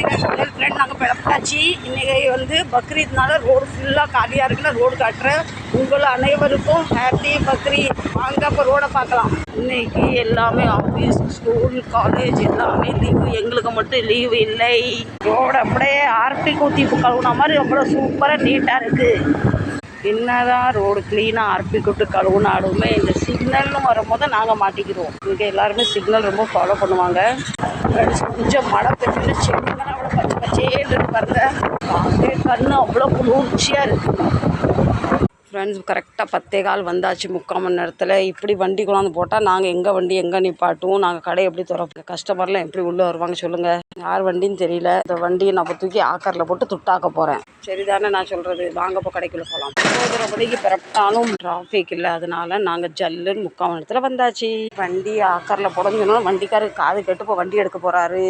Friend நாங்கள் பிறப்பாச்சு. இன்றைக்கி வந்து பக்ரீத்னால ரோடு ஃபுல்லாக காலியாக இருக்குல்ல, ரோடு காட்டுறேன். உங்கள் அனைவருக்கும் ஹாப்பி பக்ரீத். வாங்க அப்போ ரோடை பார்க்கலாம். இன்றைக்கி எல்லாமே ஆஃபீஸ், ஸ்கூல், காலேஜ் எல்லாமே லீவு. எங்களுக்கு மட்டும் லீவு இல்லை. ரோடு அப்படியே ஆர்பி கூத்தி கழுவுன மாதிரி அவ்வளோ சூப்பராக நீட்டாக இருக்குது. என்னதான் ரோடு க்ளீனாக ஆர்பி கூட்டு கழுவுனாலுமே இந்த சிக்னல்னு வரும்போது நாங்கள் மாட்டிக்கிறோம். இங்கே எல்லாருமே சிக்னல் ரொம்ப ஃபாலோ பண்ணுவாங்க. கொஞ்சம் மழை பெய்யுது, செடிங்கெல்லாம் அவ்வளோ பச்சை பச்சேன்னு பாருங்க. அப்படியே கண்ணு அவ்வளோ குளிர்ச்சியாக இருக்குது. ஃப்ரெண்ட்ஸ் கரெக்டாக 10:15 வந்தாச்சு. 3/4 மணி நேரத்தில் இப்படி வண்டி கொண்டாந்து போட்டால் நாங்கள் எங்கள் வண்டி எங்கே நிப்பாட்டுவோம், நாங்கள் கடை எப்படி திறப்போம், கஸ்டமர்லாம் எப்படி உள்ளே வருவாங்க சொல்லுங்கள். யார் வண்டின்னு தெரியல. இந்த வண்டியை நம்ம தூக்கி ஆக்கரில் போட்டு துட்டாக்க போகிறேன். சரிதானே நான் சொல்கிறது? வாங்க இப்போ கடைக்குள்ளே போகலாம். 9:30 மணிக்கு பிறப்பிட்டாலும் டிராஃபிக் இல்லை, அதனால நாங்கள் ஜல்லுன்னு 3/4 மணி நேரத்தில் வந்தாச்சு. வண்டி ஆக்கரில் போடணும்னு சொன்னாலும் வண்டிக்காரருக்கு காது கேட்டு இப்போ வண்டி எடுக்க போகிறாரு.